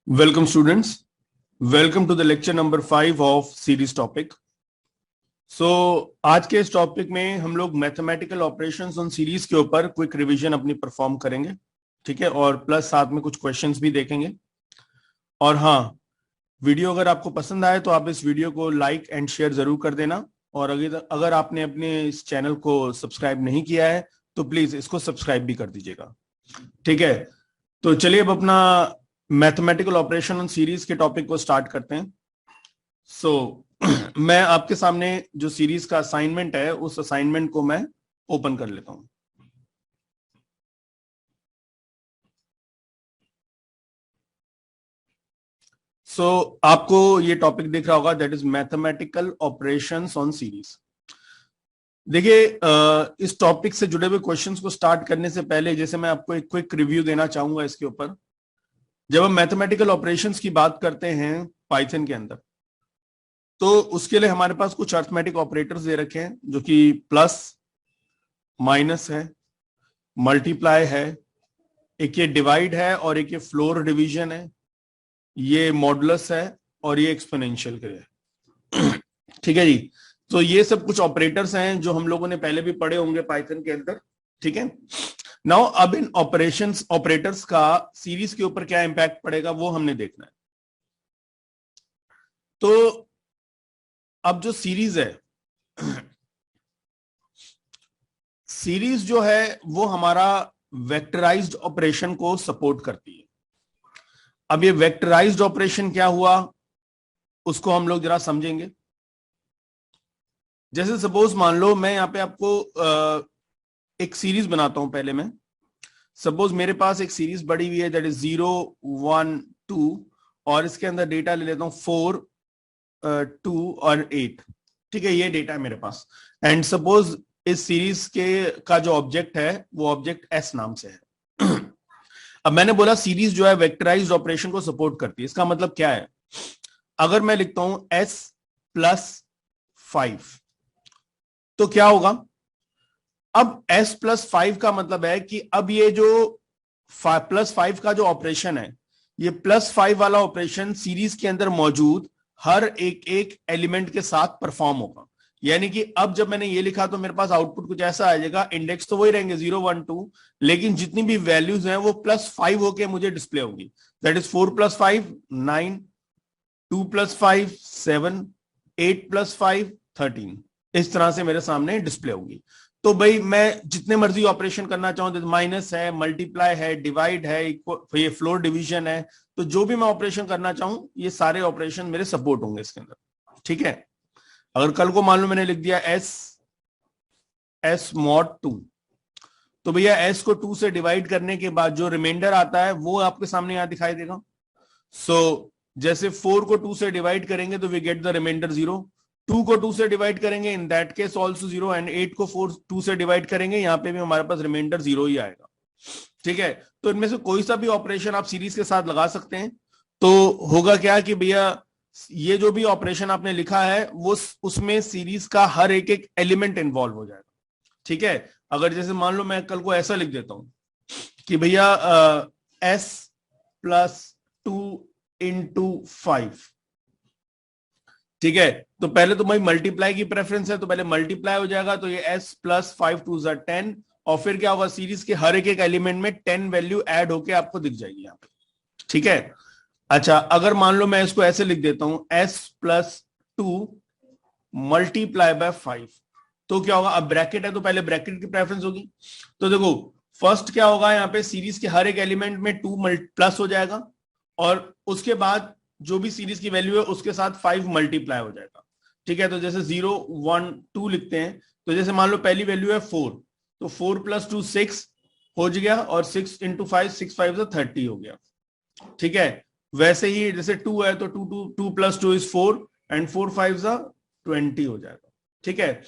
Welcome students. Welcome to the lecture number 5 of series topic. आज के इस topic में हम लोग मैथमेटिकल ऑपरेशंस ऑन सीरीज के ऊपर क्विक रिवीजन अपनी परफॉर्म करेंगे, ठीक है, और प्लस साथ में कुछ क्वेश्चंस भी देखेंगे। और हाँ, वीडियो अगर आपको पसंद आए तो आप इस वीडियो को लाइक एंड शेयर जरूर कर देना, और अगर आपने अपने इस चैनल को सब्सक्राइब नहीं किया है तो प्लीज इसको सब्सक्राइब भी कर दीजिएगा, ठीक है। तो चलिए अब अपना मैथमेटिकल ऑपरेशन ऑन सीरीज के टॉपिक को स्टार्ट करते हैं। मैं आपके सामने जो सीरीज का असाइनमेंट है उस असाइनमेंट को मैं ओपन कर लेता हूं। आपको ये टॉपिक दिख रहा होगा, that is mathematical operations on series. देखिए, इस टॉपिक से जुड़े हुए क्वेश्चंस को स्टार्ट करने से पहले जैसे मैं आपको एक क्विक रिव्यू देना चाहूंगा इसके ऊपर। जब हम मैथमेटिकल ऑपरेशंस की बात करते हैं पाइथन के अंदर, तो उसके लिए हमारे पास कुछ अर्थमेटिक ऑपरेटर्स दे रखे हैं, जो कि प्लस, माइनस है, मल्टीप्लाई है, एक ये डिवाइड है, और एक ये फ्लोर डिवीजन है, ये मॉडुलस है, और ये एक्सपोनेंशियल है, ठीक है जी। तो ये सब कुछ ऑपरेटर्स हैं जो हम लोगों ने पहले भी पढ़े होंगे पाइथन के अंदर, ठीक है। नाउ अब इन ऑपरेटर्स का सीरीज के ऊपर क्या इंपैक्ट पड़ेगा वो हमने देखना है। तो अब जो सीरीज है, सीरीज जो है वो हमारा वेक्टराइज्ड ऑपरेशन को सपोर्ट करती है। अब ये वेक्टराइज्ड ऑपरेशन क्या हुआ उसको हम लोग जरा समझेंगे। जैसे सपोज मान लो मैं यहां पे आपको एक सीरीज बनाता हूं। पहले मैं सपोज मेरे पास एक सीरीज बड़ी हुई है, दैट इज 0 1 2, और इसके अंदर डेटा ले लेता हूं 4 2 और 8, ठीक है, ये डेटा है मेरे पास। एंड सपोज इस सीरीज के का जो ऑब्जेक्ट है वो ऑब्जेक्ट एस नाम से है। अब मैंने बोला सीरीज जो है वेक्टराइज्ड ऑपरेशन को सपोर्ट करती है। इसका मतलब क्या है? अगर मैं लिखता हूं एस प्लस 5 तो क्या होगा? अब s प्लस 5 का मतलब है कि अब ये जो प्लस 5 का जो ऑपरेशन है, ये प्लस 5 वाला ऑपरेशन सीरीज के अंदर मौजूद हर एक एलिमेंट के साथ परफॉर्म होगा। यानी कि अब जब मैंने ये लिखा तो मेरे पास आउटपुट कुछ ऐसा आ जाएगा। इंडेक्स तो वही रहेंगे 0 1 2, लेकिन जितनी भी वैल्यूज हैं वो प्लस 5 होके मुझे डिस्प्ले होगी। That is 4 plus 5 9, 2 plus 5 7, 8 plus 5 13, इस तरह से मेरे सामने डिस्प्ले होगी। तो भाई मैं जितने मर्जी ऑपरेशन करना चाहूं, माइनस है, मल्टीप्लाई है, डिवाइड है, ये फ्लोर डिवीजन है, तो जो भी मैं ऑपरेशन करना चाहूं ये सारे ऑपरेशन मेरे सपोर्ट होंगे इसके अंदर, ठीक है। अगर कल को मान लो मैंने लिख दिया एस मॉड 2, तो भैया एस को 2 से डिवाइड करने के बाद जो रिमाइंडर आता है वो आपके सामने यहां दिखाई देगा। जैसे 4 को 2 से डिवाइड करेंगे तो वी गेट द रिमाइंडर 0, 2 को 2 से डिवाइड करेंगे, in that case also 0, and 8 को 2 से डिवाइड करेंगे, यहां पे भी हमारे पास रिमाइंडर 0 ही आएगा, ठीक है। तो इनमें से कोई सा भी ऑपरेशन आप सीरीज के साथ लगा सकते हैं। तो होगा क्या कि भैया ये जो भी ऑपरेशन आपने लिखा है वो उसमें सीरीज का हर एक एलिमेंट इन्वॉल्व हो जाएगा, ठीक है। अगर जैसे मान लो मैं कल को ऐसा लिख देता हूं कि भैया s प्लस 2 इंटू 5, ठीक है, तो पहले तो भाई मल्टीप्लाई की प्रेफरेंस है तो पहले मल्टीप्लाई हो जाएगा, तो ये s प्लस 5 2 10, और फिर क्या होगा, सीरीज के हर एक एलिमेंट में 10 वैल्यू ऐड होके आपको दिख जाएगी यहाँ पे, ठीक है। अच्छा, अगर मान लो मैं इसको ऐसे लिख देता हूं s प्लस 2 मल्टीप्लाई बाय 5, तो क्या होगा? अब ब्रैकेट है तो पहले ब्रैकेट की प्रेफरेंस होगी। तो देखो फर्स्ट क्या होगा, यहाँ पे सीरीज के हर एक एलिमेंट में 2 प्लस हो जाएगा, और उसके बाद जो भी सीरीज की वैल्यू है उसके साथ 5 मल्टीप्लाई हो जाएगा, ठीक है। तो जैसे 0 1 2 लिखते हैं, तो जैसे मान लो पहली वैल्यू है 4, तो 4 प्लस 2 6 हो गया, और 6 इंटू 5 6 5 से 30 हो गया, ठीक है। वैसे ही जैसे 2 है तो 2 प्लस 2 इज 4, एंड 4 5 से 20 हो जाएगा, ठीक है।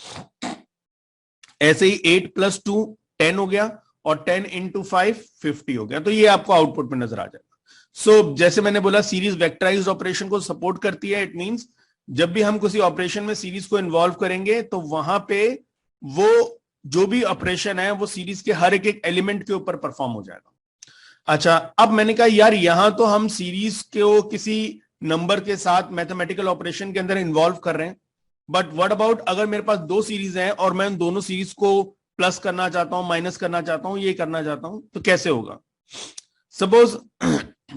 ऐसे ही 8 प्लस 2 10 हो गया, और 10 इंटू 5 50 हो गया। तो ये आपको आउटपुट में नजर आ जाएगा। जैसे मैंने बोला सीरीज वेक्टराइज्ड ऑपरेशन को सपोर्ट करती है। इट मींस जब भी हम किसी ऑपरेशन में सीरीज को इन्वॉल्व करेंगे तो वहां पे वो जो भी ऑपरेशन है वो सीरीज के हर एक एलिमेंट के ऊपर परफॉर्म हो जाएगा। अच्छा, अब मैंने कहा यार यहां तो हम सीरीज को किसी नंबर के साथ मैथमेटिकल ऑपरेशन के अंदर इन्वॉल्व कर रहे हैं, बट व्हाट अबाउट अगर मेरे पास दो सीरीज हैं और मैं उन दोनों सीरीज को प्लस करना चाहता हूं, माइनस करना चाहता हूं, ये करना चाहता हूं, तो कैसे होगा? सपोज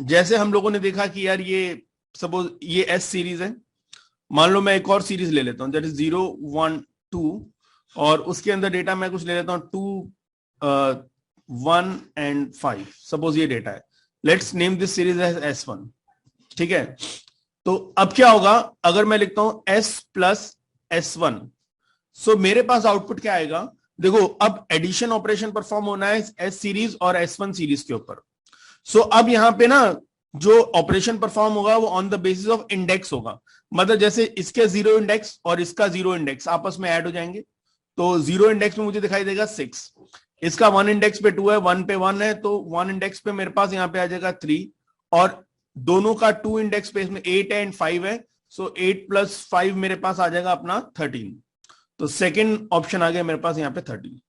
जैसे हम लोगों ने देखा कि यार ये सपोज ये एस सीरीज है, मान लो मैं एक और सीरीज ले लेता हूं दैट इज 0 1 2, और उसके अंदर डेटा मैं कुछ ले लेता हूं 2 1 एंड 5, सपोज ये डेटा है। Let's name this series as S1। ठीक है, तो अब क्या होगा अगर मैं लिखता हूं S प्लस S1, सो मेरे पास आउटपुट क्या आएगा? देखो, अब एडिशन ऑपरेशन परफॉर्म होना है एस सीरीज और S1 सीरीज के ऊपर। सो अब यहां पे ना जो ऑपरेशन परफॉर्म होगा वो on the basis of index होगा। मतलब जैसे इसके 0 इंडेक्स और इसका 0 इंडेक्स आपस में ऐड हो जाएंगे, तो 0 इंडेक्स में मुझे दिखाई देगा 6, इसका 1 इंडेक्स पे 2 है, 1 पे 1 है, तो 1 इंडेक्स पे मेरे पास यहां पे आ जाएगा 3, और दोनों का 2 इंडेक्स पे इसमें 8 है एंड 5 है, सो 8 प्लस 5 मेरे पास आ जाएगा अपना 13। तो सेकंड ऑप्शन आ गया मेरे पास यहाँ पे 13।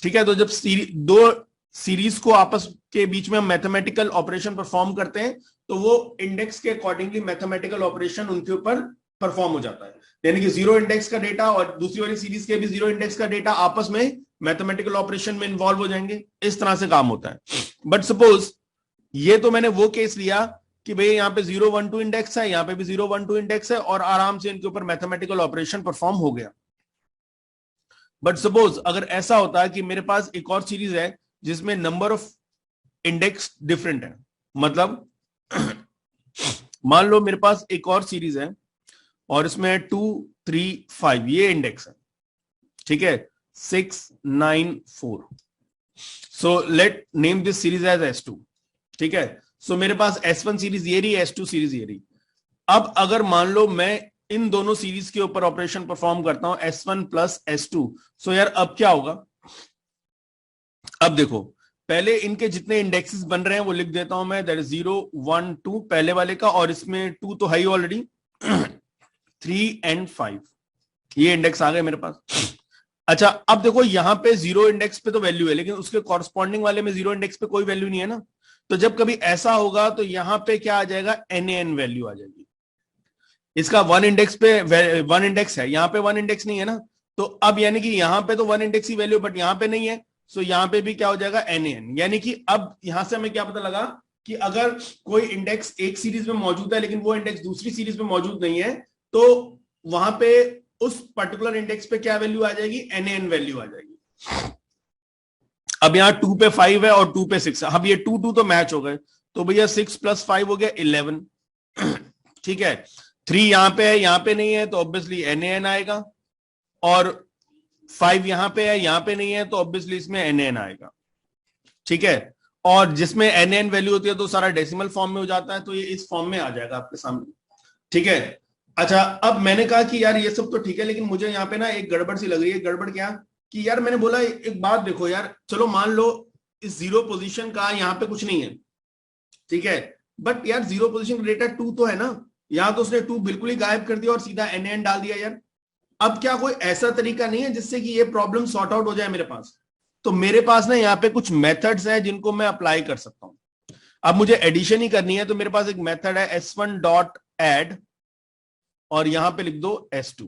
ठीक है, तो जब दो सीरीज को आपस के बीच में हम मैथमेटिकल ऑपरेशन परफॉर्म करते हैं तो वो इंडेक्स के अकॉर्डिंगली मैथमेटिकल ऑपरेशन उनके ऊपर परफॉर्म हो जाता है, यानी कि 0 इंडेक्स का डेटा और दूसरी वाली सीरीज के भी 0 इंडेक्स का डेटा आपस में मैथमेटिकल ऑपरेशन में इन्वॉल्व हो जाएंगे। इस तरह से काम होता है। बट सपोज ये तो मैंने वो केस लिया कि भाई यहाँ पे 0 1 2 इंडेक्स है, यहाँ पे भी 0 1 2 इंडेक्स है, और आराम से इनके ऊपर मैथमेटिकल ऑपरेशन परफॉर्म हो गया। बट सपोज अगर ऐसा होता है कि मेरे पास एक और सीरीज है जिसमें नंबर ऑफ इंडेक्स डिफरेंट है, मतलब मान लो मेरे पास एक और सीरीज है और इसमें 2 3 5 ये इंडेक्स है, ठीक है, 6 9 4, so let name this series as S2। ठीक है, सो मेरे पास S1 सीरीज ये रही, S2 सीरीज ये रही। अब अगर मान लो मैं इन दोनों सीरीज के ऊपर ऑपरेशन परफॉर्म करता हूं S1 प्लस S2, सो यार अब क्या होगा? अब देखो, पहले इनके जितने इंडेक्सेस बन रहे हैं वो लिख देता हूं मैं, दैट इज 0 1 2 पहले वाले का, और इसमें 2 तो है ही ऑलरेडी, 3 एंड 5 ये इंडेक्स आ गए मेरे पास। अच्छा, अब देखो यहां पे 0 इंडेक्स पे तो वैल्यू है, लेकिन उसके कॉरस्पॉन्डिंग वाले में 0 इंडेक्स पे कोई वैल्यू नहीं है ना, तो जब कभी ऐसा होगा तो यहां पे क्या आ जाएगा? NaN वैल्यू आ जाएगी। इसका 1 इंडेक्स पे 1 इंडेक्स है, यहां पे 1 इंडेक्स नहीं है ना, तो अब यानी कि यहां पे तो 1 इंडेक्स ही वैल्यू, बट यहां पे नहीं है, सो यहां पे भी क्या हो जाएगा? NaN। यानी कि अब यहां से हमें क्या पता लगा कि अगर कोई इंडेक्स एक सीरीज में मौजूद है लेकिन वो इंडेक्स दूसरी सीरीज में मौजूद नहीं है, तो वहां पे उस पर्टिकुलर इंडेक्स पे क्या वैल्यू आ जाएगी? NaN वैल्यू आ जाएगी। अब यहां 2 पे 5 है और 2 पे 6 है, अब ये 2 2 तो मैच हो गए, तो भैया 6 प्लस 5 हो गया 11। ठीक है, 3 यहां पे है, यहां पे नहीं है, तो ऑब्वियसली NaN आएगा, और 5 यहां पे है, यहां पे नहीं है, तो ऑब्वियसली इसमें NaN आएगा। ठीक है, और जिसमें NaN वैल्यू होती है तो सारा डेसिमल फॉर्म में हो जाता है, तो ये इस फॉर्म में आ जाएगा आपके सामने। ठीक है, अच्छा, अब मैंने कहा कि यार ये सब तो ठीक है, लेकिन मुझे यहाँ पे ना एक गड़बड़ सी लग रही है। गड़बड़ क्या? कि यार मैंने बोला एक बात देखो यार, चलो मान लो इस 0 पोजीशन का यहाँ पे कुछ नहीं है, ठीक है, बट यार 0 पोजीशन का डेटा 2 तो है ना, यहां तो उसने 2 बिल्कुल ही गायब कर दिया और सीधा NaN डाल दिया यार। अब क्या कोई ऐसा तरीका नहीं है जिससे कि ये प्रॉब्लम सॉर्ट आउट हो जाए मेरे पास? तो मेरे पास ना यहाँ पे कुछ मेथड्स हैं जिनको मैं अप्लाई कर सकता हूं। अब मुझे एडिशन ही करनी है, तो मेरे पास एक मेथड है S1 डॉट एड, और यहां पे लिख दो S2,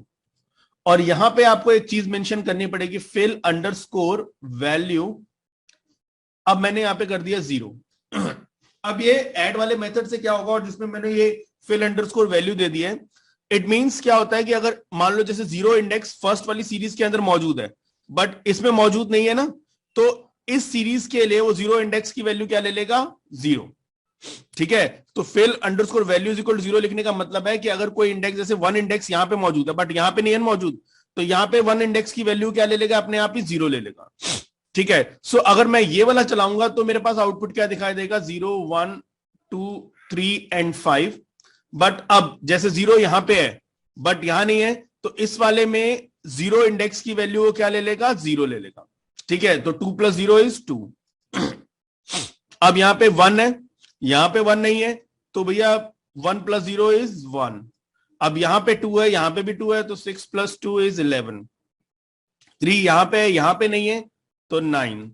और यहां पे आपको एक चीज मेंशन करनी पड़ेगी, फिल अंडरस्कोर वैल्यू। अब मैंने यहां पे कर दिया 0। अब ये ऐड वाले मेथड से क्या होगा, और जिसमें मैंने ये फिल अंडरस्कोर वैल्यू दे दी है, इट मींस क्या होता है कि अगर मान लो जैसे 0 इंडेक्स फर्स्ट वाली सीरीज के अंदर मौजूद है बट इसमें मौजूद नहीं है ना, तो इस सीरीज के लिए वो 0 इंडेक्स की वैल्यू क्या ले लेगा? 0। ठीक है, तो fill underscore value is equal to 0 लिखने का मतलब है कि अगर कोई इंडेक्स जैसे 1 इंडेक्स यहां पे मौजूद है बट यहां पे नहीं है मौजूद, तो यहां पे 1 इंडेक्स की वैल्यू क्या ले लेगा? अपने आप ही 0 ले लेगा। ठीक है, सो अगर मैं ये वाला चलाऊंगा तो मेरे पास आउटपुट क्या दिखाई देगा? 0 1 2 3 एंड 5। बट अब जैसे 0 यहां पे है बट यहां नहीं है, तो इस वाले में 0 इंडेक्स की वैल्यू क्या ले लेगा? 0 ले लेगा। ठीक है, तो 2 प्लस 0 इज 2। अब यहां पे 1 है, यहां पे 1 नहीं है, तो भैया 1 प्लस 0 इज 1। अब यहां पे 2 है, यहां पे भी 2 है, तो 6 प्लस 2 इज 11। 3 यहां पे है, यहां पे नहीं है, तो 9।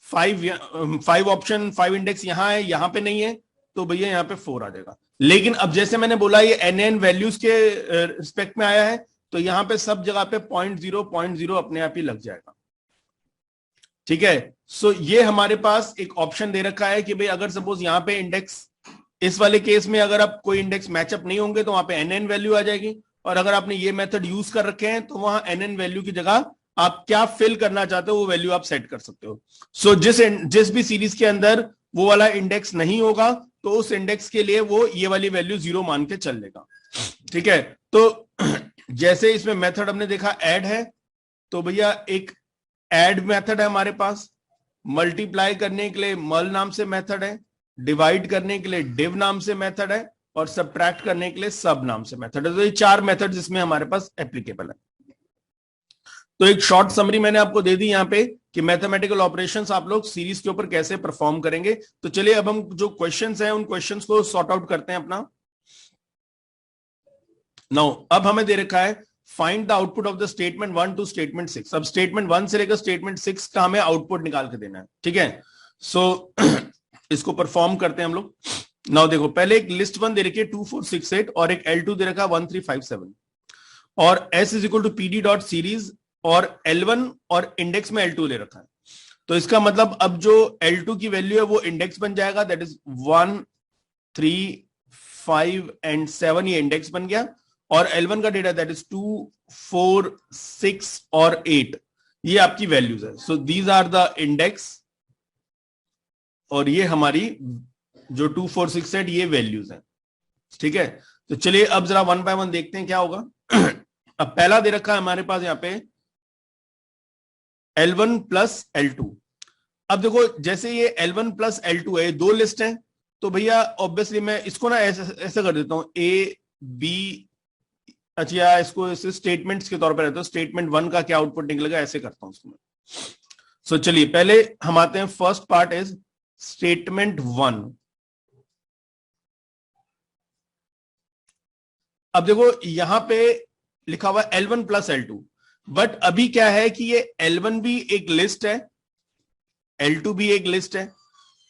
फाइव ऑप्शन 5 इंडेक्स यहां है, यहां पे नहीं है, तो भैया यहां पे 4 आ जाएगा। लेकिन अब जैसे मैंने बोला ये एन वैल्यूज के रिस्पेक्ट में आया है, तो यहां पे सब जगह पे 0.0 अपने आप ही लग जाएगा। ठीक है, सो ये हमारे पास एक ऑप्शन दे रखा है कि भाई अगर सपोज यहां पे इंडेक्स, इस वाले केस में अगर आप कोई इंडेक्स मैचअप नहीं होंगे तो वहां पे एन वैल्यू आ जाएगी, और अगर आपने ये मेथड यूज कर रखे हैं तो वहां एन वैल्यू की जगह आप क्या फिल करना चाहते हो वो वैल्यू आप सेट कर सकते हो। सो जिस भी सीरीज के अंदर वो वाला इंडेक्स नहीं होगा तो उस इंडेक्स के लिए वो ये वाली वैल्यू 0 मान के चल लेगा। ठीक है, तो जैसे इसमें मेथड हमने देखा ऐड है, तो भैया एक ऐड मेथड है हमारे पास, मल्टीप्लाई करने के लिए मल नाम से मेथड है, डिवाइड करने के लिए डिव नाम से मेथड है, और सब्ट्रैक्ट करने के लिए सब नाम से मेथड है। तो ये 4 मेथड्स इसमें हमारे पास एप्लीकेबल है। तो एक शॉर्ट समरी मैंने आपको दे दी यहां पे कि मैथमेटिकल ऑपरेशंस आप लोग सीरीज के ऊपर कैसे परफॉर्म करेंगे। तो चलिए अब हम जो क्वेश्चंस हैं उन क्वेश्चंस को सॉर्ट आउट करते हैं अपना। नाउ अब हमें दे रखा है find the output of the statement 1 to statement 6। अब स्टेटमेंट 1 से लेकर स्टेटमेंट 6 का हमें आउटपुट निकाल के देना है। ठीक है, सो इसको परफॉर्म करते हैं हम लोग। नाउ देखो, पहले एक लिस्ट 1 दे रखी है 2468 और एक L2 दे रखा है 1357, और S is equal to PD dot series और L1 और इंडेक्स में L2 ले रखा है। तो इसका मतलब अब जो L2 की वैल्यू है वो इंडेक्स बन जाएगा, दैट इज 1, 3, 5 एंड 7, ये इंडेक्स बन गया, और L1 का डेटा दैट इज 2, 4, 6 और 8, ये आपकी वैल्यूज है। So these are the index, और ये हमारी जो 2, 4, 6, 8 ये वैल्यूज हैं। ठीक है, तो चलिए अब जरा 1 बाय 1 देखते हैं क्या होगा। अब पहला दे रखा है हमारे पास यहां पे L1 प्लस L2। अब देखो जैसे ये L1 प्लस L2 है, दो लिस्ट हैं, तो भैया ऑब्वियसली मैं इसको ना ऐसा कर देता हूं A B, अच्छा इसको ऐसे स्टेटमेंट्स के तौर पर रहता हूं, स्टेटमेंट 1 का क्या आउटपुट निकलेगा ऐसे करता हूं उसको मैं। सो चलिए पहले हम आते हैं, फर्स्ट पार्ट इज स्टेटमेंट 1। अब देखो यहां पे लिखा हुआ L1 प्लस L2, बट अभी क्या है कि ये L1 भी एक लिस्ट है, L2 भी एक लिस्ट है।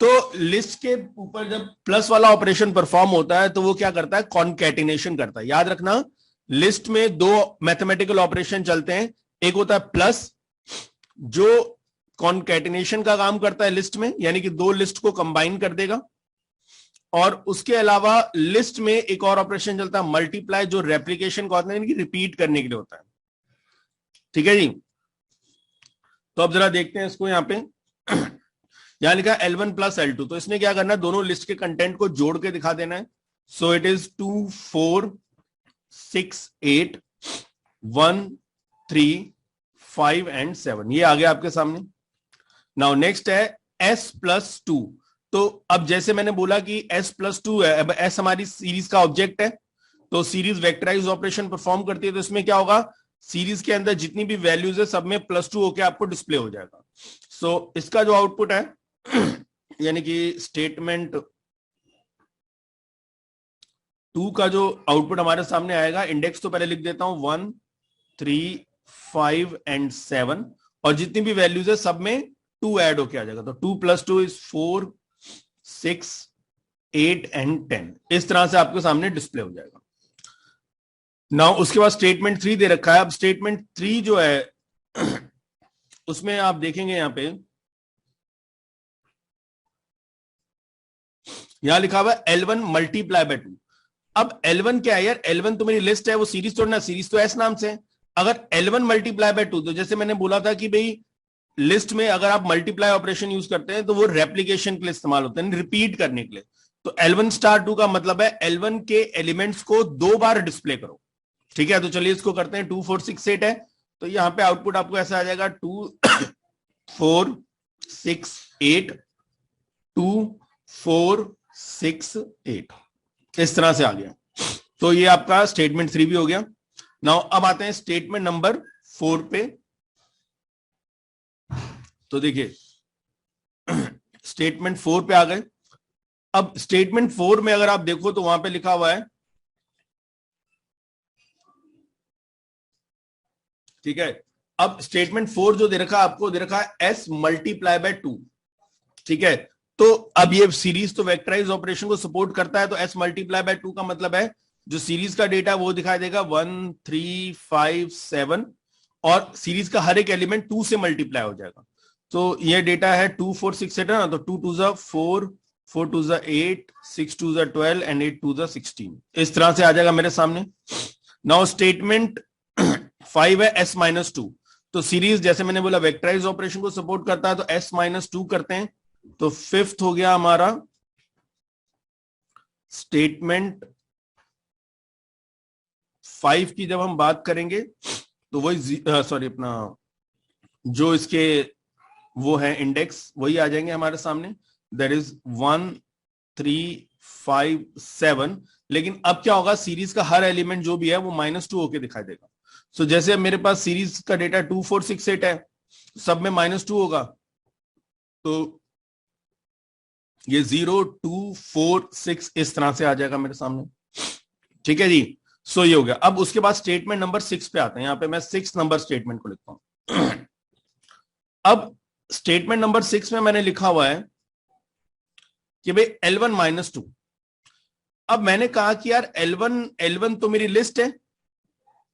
तो लिस्ट के ऊपर जब प्लस वाला ऑपरेशन परफॉर्म होता है तो वो क्या करता है, कॉन्कैटिनेशन करता है। याद रखना, लिस्ट में दो मैथमेटिकल ऑपरेशन चलते हैं, एक होता है प्लस जो कॉन्कैटिनेशन का काम करता है लिस्ट में, यानी कि दो लिस्ट को कंबाइन कर देगा, और उसके अलावा लिस्ट में एक और ऑपरेशन चलता है मल्टीप्लाई, जो रेप्लीकेशन का होता है, यानी कि रिपीट करने के लिए होता है। ठीक है जी, तो अब जरा देखते हैं इसको। यहां पे यहां लिखा है L1 प्लस L2, तो इसने क्या करना है, दोनों लिस्ट के कंटेंट को जोड़ के दिखा देना है। सो इट इज 2, 4, 6, 8, 1, 3, 5 एंड 7, ये आ गया आपके सामने। नाउ नेक्स्ट है S प्लस 2। तो अब जैसे मैंने बोला कि S प्लस 2 है, अब S हमारी सीरीज का ऑब्जेक्ट है, तो सीरीज वेक्टराइज ऑपरेशन परफॉर्म करती है, तो इसमें क्या होगा, सीरीज के अंदर जितनी भी वैल्यूज है सब में +2 होकर आपको डिस्प्ले हो जाएगा। सो इसका जो आउटपुट है यानी कि स्टेटमेंट 2 का जो आउटपुट हमारे सामने आएगा, इंडेक्स तो पहले लिख देता हूं 1, 3, 5 एंड 7, और जितनी भी वैल्यूज है सब में 2 ऐड होके आ जाएगा। तो 2 + 2 इज 4, 6, 8 एंड 10, इस तरह से आपके सामने डिस्प्ले हो जाएगा। नाउ उसके बाद स्टेटमेंट 3 दे रखा है। अब स्टेटमेंट 3 जो है उसमें आप देखेंगे यहां पे यहां लिखा हुआ है L1 मल्टीप्लाई बाय 2। अब L1 क्या है यार, L1 तो मेरी लिस्ट है, वो सीरीज तोड़ना, सीरीज तो S नाम से है। अगर L1 मल्टीप्लाई बाय 2, तो जैसे मैंने बोला था कि भाई लिस्ट में अगर आप मल्टीप्लाई ऑपरेशन यूज करते हैं तो वो रेप्लीकेशन के लिए इस्तेमाल होता है, रिपीट करने के लिए। तो L1 स्टार 2 का मतलब है L1 के एलिमेंट्स को 2 बार डिस्प्ले करो। ठीक है, तो चलिए इसको करते हैं। 2, 4, 6, 8 है, तो यहां पे आउटपुट आपको ऐसा आ जाएगा 2, 4, 6, 8, 2, 4, 6, 8, इस तरह से आ गया। तो ये आपका स्टेटमेंट 3 भी हो गया। नाउ अब आते हैं स्टेटमेंट नंबर 4 पे। तो देखिए स्टेटमेंट 4 पे आ गए। अब स्टेटमेंट 4 में अगर आप देखो तो वहां पे लिखा हुआ है, ठीक है, अब स्टेटमेंट 4 जो दे रखा है आपको, दे रखा है S मल्टीप्लाई बाय 2। ठीक है, तो अब ये सीरीज तो वेक्टराइज ऑपरेशन को सपोर्ट करता है, तो s मल्टीप्लाई बाय 2 का मतलब है जो सीरीज का डेटा वो दिखाई देगा 1 3 5 7, और सीरीज का हर एक एलिमेंट 2 से मल्टीप्लाई हो जाएगा। तो ये डेटा है 2 4 6 8 है ना, तो 2 2 जा 4, 4 2 जा 8, 6 2 जा 12 एंड 8 2 जा 16, इस तरह से आ जाएगा मेरे सामने। नाउ स्टेटमेंट 5 है s-2, तो सीरीज जैसे मैंने बोला वेक्टराइज ऑपरेशन को सपोर्ट करता है, तो s-2 करते हैं, तो फिफ्थ हो गया हमारा स्टेटमेंट 5 की जब हम बात करेंगे तो वही सॉरी अपना जो इसके वो है इंडेक्स वही आ जाएंगे हमारे सामने, दैट इज 1 3 5 7। लेकिन अब क्या होगा, सीरीज का हर एलिमेंट जो भी है वो -2 होके दिखाई देगा। सो जैसे मेरे पास सीरीज का डेटा 2 4 6 8 है, सब में -2 होगा, तो ये 0 2 4 6 इस तरह से आ जाएगा मेरे सामने। ठीक है जी, सो ये हो गया। अब उसके बाद स्टेटमेंट नंबर 6 पे आते हैं, यहां पे मैं 6 नंबर स्टेटमेंट को लिखता हूं। अब स्टेटमेंट नंबर 6 में मैंने लिखा हुआ है कि भाई L1 -2। अब मैंने कहा कि यार L1 तो मेरी लिस्ट है,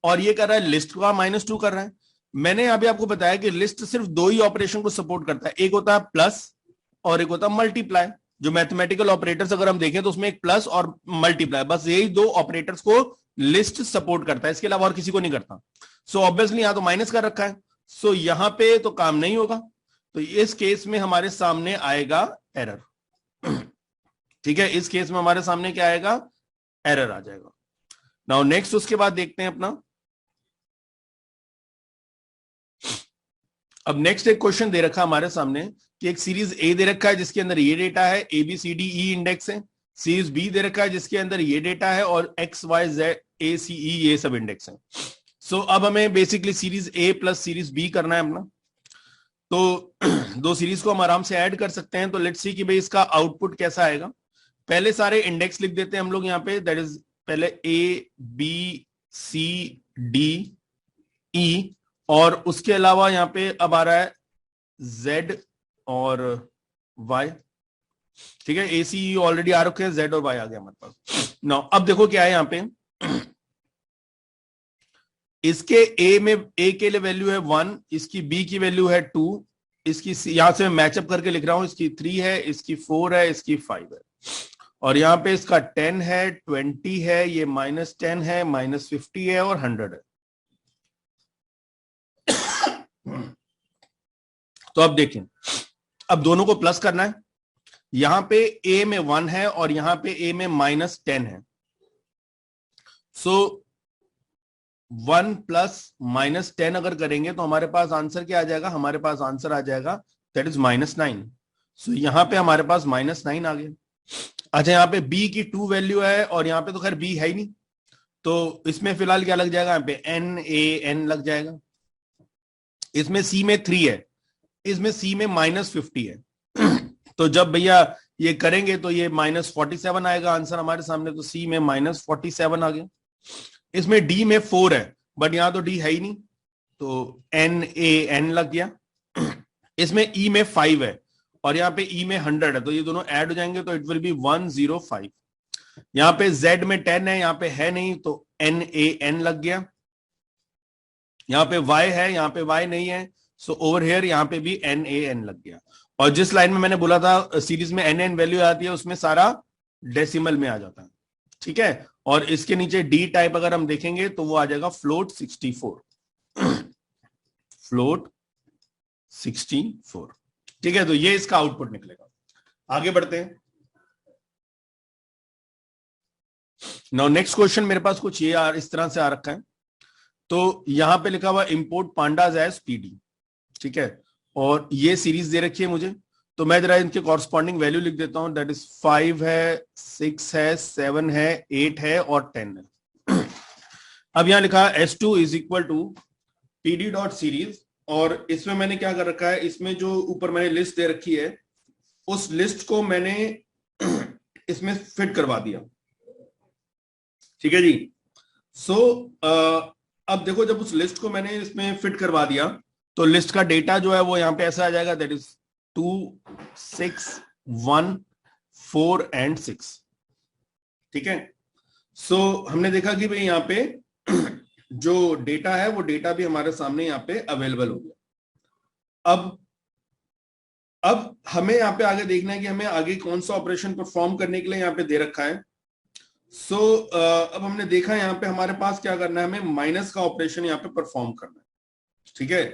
और ये कर रहा है लिस्ट का -2 कर रहा है। मैंने अभी आपको बताया कि लिस्ट सिर्फ दो ही ऑपरेशन को सपोर्ट करता है, एक होता है प्लस और एक होता है मल्टीप्लाई। जो मैथमेटिकल ऑपरेटर्स अगर हम देखें तो उसमें एक प्लस और मल्टीप्लाई, बस यही दो ऑपरेटर्स को लिस्ट सपोर्ट करता है, इसके अलावा और किसी को नहीं करता। सो ऑब्वियसली यहां तो माइनस कर रखा है, सो यहां पे तो काम नहीं होगा, तो इस केस में हमारे सामने आएगा एरर। ठीक है, इस केस में हमारे सामने क्या आएगा, एरर आ जाएगा। नाउ नेक्स्ट उसके बाद देखते हैं अपना, अब नेक्स्ट एक क्वेश्चन दे रखा है हमारे सामने कि एक सीरीज ए दे रखा है जिसके अंदर ये डेटा है, A B C D E index है। सीरीज बी दे रखा है जिसके अंदर ये डेटा है और X Y Z A C E ये सब इंडेक्स है। सो अब हमें basically series A plus series B करना है अपना, तो दो सीरीज को हम आराम से ऐड कर सकते हैं। तो लेट्स सी कि भाई इसका आउटपुट कैसा आएगा। पहले सारे इंडेक्स लिख देते हैं हम लोग यहाँ पे, दैट इज पहले ए बी सी डी ई, और उसके अलावा यहां पे अब आ रहा है Z और Y। ठीक है, AC ऑलरेडी आ रखे हैं, Z और Y आ गया हमारे पास। नाउ अब देखो क्या है यहां पे, इसके A के लिए वैल्यू है 1, इसकी B की वैल्यू है 2, इसकी यहां से मैं मैचअप करके लिख रहा हूं, इसकी 3 है, इसकी 4 है, इसकी 5 है, और यहां पे इसका 10 है, 20 है, ये -10 है, -50 है और 100 है। तो अब देखें, अब दोनों को प्लस करना है। यहां पे A में 1 है और यहां पे A में -10 है, सो 1 प्लस -10 अगर करेंगे तो हमारे पास आंसर क्या आ जाएगा, हमारे पास आंसर आ जाएगा दैट इज -9। सो यहां पे हमारे पास -9 आ गया। अच्छा, यहाँ पे B की 2 वैल्यू है और यहाँ पे तो खैर B है ही नहीं, तो इसमें फिलहाल क्या लग जाएगा, यहाँ पे NaN लग जाएगा। इसमें C में 3 है, इसमें C में -50 है। तो जब भैया ये करेंगे तो ये -47 आएगा आंसर हमारे सामने, तो C में -47 आ गया। इसमें D में 4 है, बट यहां तो D है ही नहीं, तो NaN लग गया। इसमें E में 5 है और यहाँ पे E में 100 है, तो ये दोनों ऐड हो जाएंगे तो इट विल बी 105। यहाँ पे Z में 10 है, यहाँ पे है नहीं, तो NaN लग गया। यहाँ पे Y है, यहाँ पे Y नहीं है, सो ओवर हियर यहाँ पे भी NaN लग गया। और जिस लाइन में मैंने बोला था सीरीज में NaN वैल्यू आती है उसमें सारा डेसिमल में आ जाता है। ठीक है, और इसके नीचे D टाइप अगर हम देखेंगे तो वो आ जाएगा फ्लोट 64, फ्लोट 64। ठीक है, तो ये इसका आउटपुट निकलेगा। आगे बढ़ते हैं। नाउ नेक्स्ट क्वेश्चन मेरे पास कुछ ये इस तरह से आ रखा है, तो यहां पे लिखा हुआ इंपोर्ट पांडाज एज पीडी। ठीक है, और ये सीरीज दे रखी है मुझे, तो मैं जरा इनके कॉरस्पॉन्डिंग वैल्यू लिख देता हूं, दैट इज 5 है, 6 है, 7 है, 8 है और 10 है। अब यहां लिखा है S2 is equal to PD dot series, और इसमें मैंने क्या कर रखा है, इसमें जो ऊपर मैंने लिस्ट दे रखी है उस लिस्ट को मैंने इसमें फिट करवा दिया। ठीक है जी, सो अब देखो, जब उस लिस्ट को मैंने इसमें फिट करवा दिया तो लिस्ट का डेटा जो है वो यहाँ पे ऐसा आ जाएगा, दैट इज 2 6 1 4 एंड 6। ठीक है, सो हमने देखा कि भाई यहाँ पे जो डेटा है वो डेटा भी हमारे सामने यहाँ पे अवेलेबल हो गया। अब हमें यहाँ पे आगे देखना है कि हमें आगे कौन सा ऑपरेशन परफॉर्म करने के लिए यहाँ पे दे रखा है। सो अब हमने देखा यहाँ पे हमारे पास क्या करना है, हमें माइनस का ऑपरेशन यहाँ पे परफॉर्म करना है। ठीक है,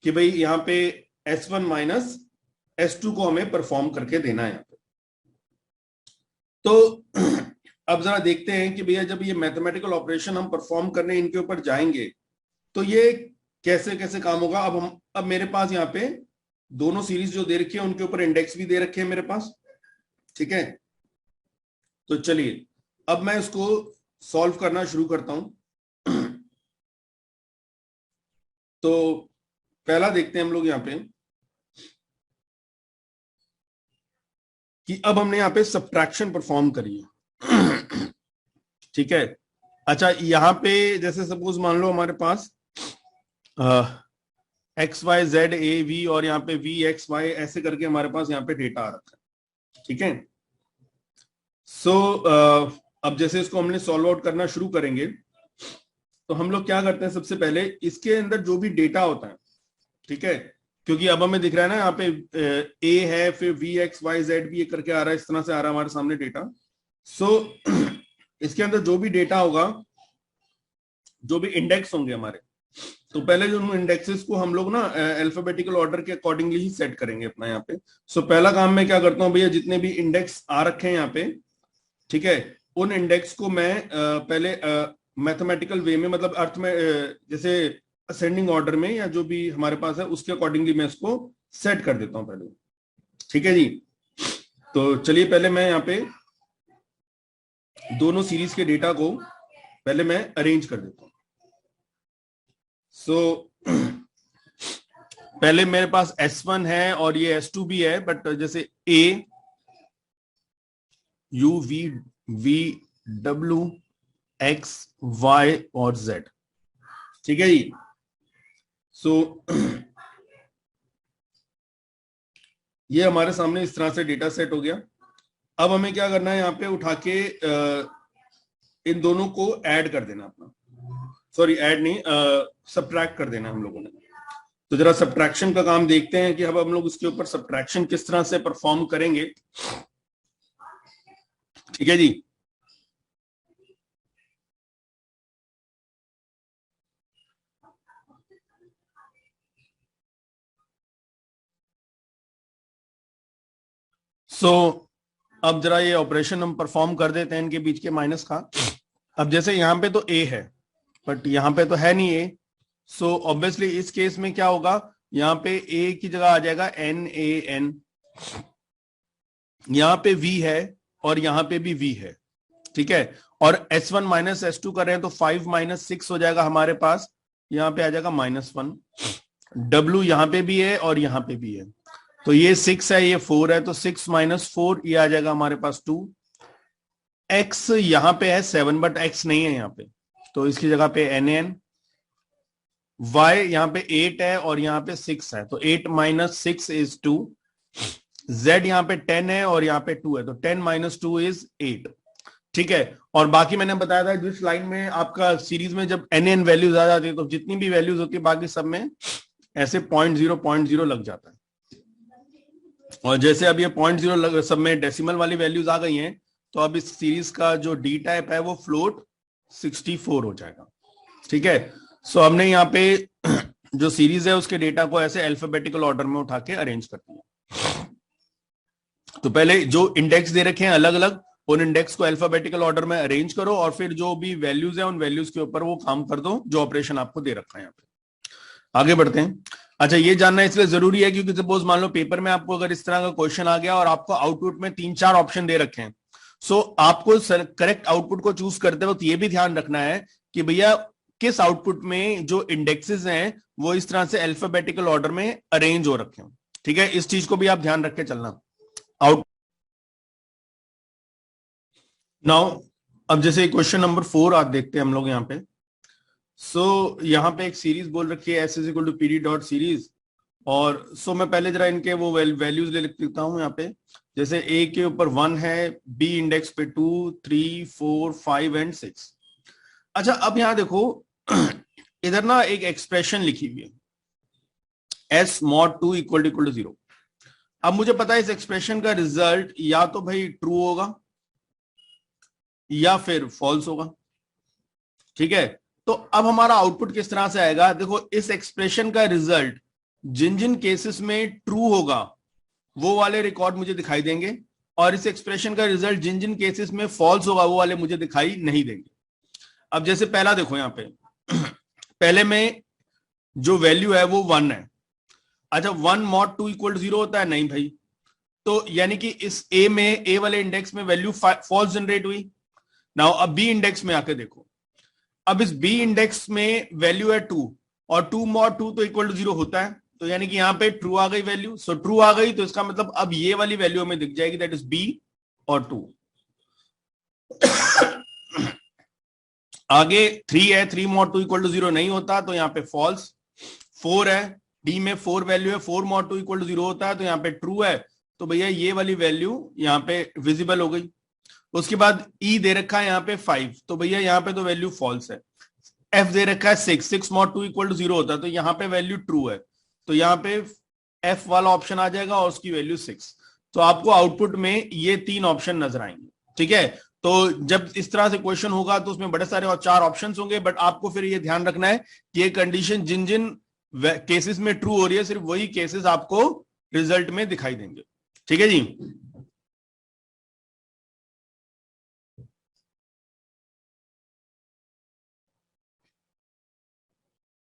कि भाई यहाँ पे S1 माइनस S2 को हमें परफॉर्म करके देना है यहाँ पे। तो अब जरा देखते हैं कि भैया जब ये मैथमेटिकल ऑपरेशन हम परफॉर्म करने इनके ऊपर जाएंगे तो ये कैसे कैसे काम होगा। अब मेरे पास यहाँ पे दोनों सीरीज जो दे रखी है उनके ऊपर इंडेक्स भी दे रखे हैं मेरे पास। ठीक है, तो चलिए अब मैं इसको सॉल्व करना शुरू करता हूं। तो पहला देखते हैं हम लोग यहाँ पे कि अब हमने यहाँ पे सब्ट्रैक्शन परफॉर्म करी है। ठीक है, अच्छा यहाँ पे जैसे सपोज मान लो हमारे पास X Y Z A V और यहाँ पे वी एक्स वाई ऐसे करके हमारे पास यहाँ पे डेटा आ रखा है। ठीक है, सो अब जैसे इसको हमने सॉल्व आउट करना शुरू करेंगे तो हम लोग क्या करते हैं, सबसे पहले इसके अंदर जो भी डेटा होता है, ठीक है, क्योंकि अब हमें दिख रहा है ना यहाँ पे ए है, फिर वी एक्स वाई जेड भी करके आ रहा है, इस तरह से आ रहा है हमारे सामने डेटा। सो इसके अंदर जो भी डेटा होगा, जो भी इंडेक्स होंगे हमारे, तो पहले जो इंडेक्सेस को हम लोग ना अल्फाबेटिकल ऑर्डर के अकॉर्डिंगली ही सेट करेंगे अपना यहाँ पे। सो पहला काम मैं क्या करता हूँ भैया, जितने भी इंडेक्स आ रखे हैं यहाँ पे, ठीक है, उन इंडेक्स को मैं पहले मैथमेटिकल वे में, मतलब अर्थ में जैसे असेंडिंग ऑर्डर में या जो भी हमारे पास है उसके अकॉर्डिंगली मैं इसको सेट कर देता हूं पहले। ठीक है जी, तो चलिए पहले मैं यहाँ पे दोनों सीरीज के डेटा को पहले मैं अरेंज कर देता हूं। सो पहले मेरे पास S1 है और ये S2 भी है, बट जैसे A U V W X Y और Z। ठीक है जी, सो ये हमारे सामने इस तरह से डेटा सेट हो गया। अब हमें क्या करना है, यहाँ पे उठा के इन दोनों को ऐड कर देना अपना, सॉरी ऐड नहीं, सब्ट्रैक्ट कर देना हम लोगों ने। तो जरा सब्ट्रैक्शन का काम देखते हैं कि अब हम लोग इसके ऊपर सब्ट्रैक्शन किस तरह से परफॉर्म करेंगे। ठीक है जी, सो अब जरा ये ऑपरेशन हम परफॉर्म कर देते हैं इनके बीच के माइनस का। अब जैसे यहां पे तो ए है बट यहां पे तो है नहीं ए, सो ऑब्वियसली इस केस में क्या होगा, यहां पे ए की जगह आ जाएगा NaN, यहां पे V है और यहां पे भी V है। ठीक है, और S1 माइनस S2 कर रहे हैं तो 5 माइनस 6 हो जाएगा हमारे पास, यहां पे आ जाएगा -1। W यहां पे भी है और यहां पे भी है, तो ये 6 है, ये 4 है, तो 6 माइनस 4 ये आ जाएगा हमारे पास 2। X यहां पे है 7 बट X नहीं है यहां पे, तो इसकी जगह पे NaN। Y यहां पे 8 है और यहां पे 6 है, तो 8 माइनस 6 इज 2। Z यहां पे 10 है और यहां पे 2 है, तो 10 माइनस 2 इज 8। ठीक है, और बाकी मैंने बताया था जिस लाइन में आपका सीरीज में जब NaN वैल्यूज आ जाती है तो जितनी भी वैल्यूज होती है बाकी सब में ऐसे 0.0 लग जाता है। और जैसे अब ये 0.0 सब में डेसिमल वाली वैल्यूज आ गई हैं, तो अब इस सीरीज का जो डी टाइप है वो फ्लोट 64 हो जाएगा। ठीक है, सो हमने यहाँ पे जो सीरीज है उसके डेटा को ऐसे अल्फाबेटिकल ऑर्डर में उठा के अरेंज कर दिया। तो पहले जो इंडेक्स दे रखे हैं अलग अलग, उन इंडेक्स को अल्फाबेटिकल ऑर्डर में अरेंज करो और फिर जो भी वैल्यूज है उन वैल्यूज के ऊपर वो काम कर दो जो ऑपरेशन आपको दे रखा है। यहाँ पे आगे बढ़ते हैं। अच्छा, ये जानना इसलिए जरूरी है क्योंकि सपोज मान लो पेपर में आपको अगर इस तरह का क्वेश्चन आ गया और आपको आउटपुट में 3-4 ऑप्शन दे रखे हैं, सो आपको करेक्ट आउटपुट को चूज करते वक्त ये भी ध्यान रखना है कि भैया किस आउटपुट में जो इंडेक्सेस हैं वो इस तरह से अल्फाबेटिकल ऑर्डर में अरेंज हो रखे हो। ठीक है, इस चीज को भी आप ध्यान रख के चलना। आउट नाउ अब जैसे क्वेश्चन नंबर 4 आप देखते हैं हम लोग यहाँ पे। सो यहाँ पे एक सीरीज बोल रखी है S = PD डॉट सीरीज, और सो मैं पहले जरा इनके वो वैल्यूज ले लिखता हूं यहाँ पे। जैसे ए के ऊपर 1 है, बी इंडेक्स पे 2, 3, 4, 5 एंड 6। अच्छा अब यहां देखो इधर ना एक एक्सप्रेशन लिखी हुई है एस मॉड 2 इक्वल टू 0। अब मुझे पता है इस एक्सप्रेशन का रिजल्ट या तो भाई ट्रू होगा या फिर फॉल्स होगा, ठीक है। तो अब हमारा आउटपुट किस तरह से आएगा, देखो इस एक्सप्रेशन का रिजल्ट जिन जिन केसेस में ट्रू होगा वो वाले रिकॉर्ड मुझे दिखाई देंगे, और इस एक्सप्रेशन का रिजल्ट जिन जिन केसेस में फॉल्स होगा वो वाले मुझे दिखाई नहीं देंगे। अब जैसे पहला देखो यहां पे पहले में जो वैल्यू है वो 1 है। अच्छा 1 मॉड 2 इक्वल टू 0 होता है, नहीं भाई। तो यानी कि इस ए में, ए वाले इंडेक्स में वैल्यू फॉल्स जनरेट हुई। नाउ अब बी इंडेक्स में आके देखो, अब इस बी इंडेक्स में वैल्यू है 2 और 2 मॉड 2 तो इक्वल टू 0 होता है, तो यानी कि यहां पे ट्रू आ गई वैल्यू। सो ट्रू आ गई तो इसका मतलब अब ये वाली वैल्यू हमें दिख जाएगी, दैट इज बी और 2। आगे 3 है, 3 मॉड 2 इक्वल टू 0 नहीं होता तो यहां पे फॉल्स। 4 है, डी में 4 वैल्यू है, 4 मॉड 2 इक्वल टू 0 होता है तो यहां पे ट्रू है, तो भैया ये वाली वैल्यू यहां पे विजिबल हो गई। उसके बाद ई दे रखा है यहाँ पे 5, तो भैया यहाँ पे तो वैल्यू फॉल्स है। एफ दे रखा है 6 मॉड 2 इक्वल टू 0 होता है, तो यहाँ पे वैल्यू ट्रू है, तो यहाँ पे एफ वाला ऑप्शन आ जाएगा और उसकी वैल्यू 6। तो आपको आउटपुट में ये 3 ऑप्शन नजर आएंगे, ठीक है। तो जब इस तरह से क्वेश्चन होगा तो उसमें बड़े सारे और 4 ऑप्शंस होंगे, बट आपको फिर ये ध्यान रखना है कि ये कंडीशन जिन जिन केसेस में ट्रू हो रही है सिर्फ वही केसेस आपको रिजल्ट में दिखाई देंगे, ठीक है जी।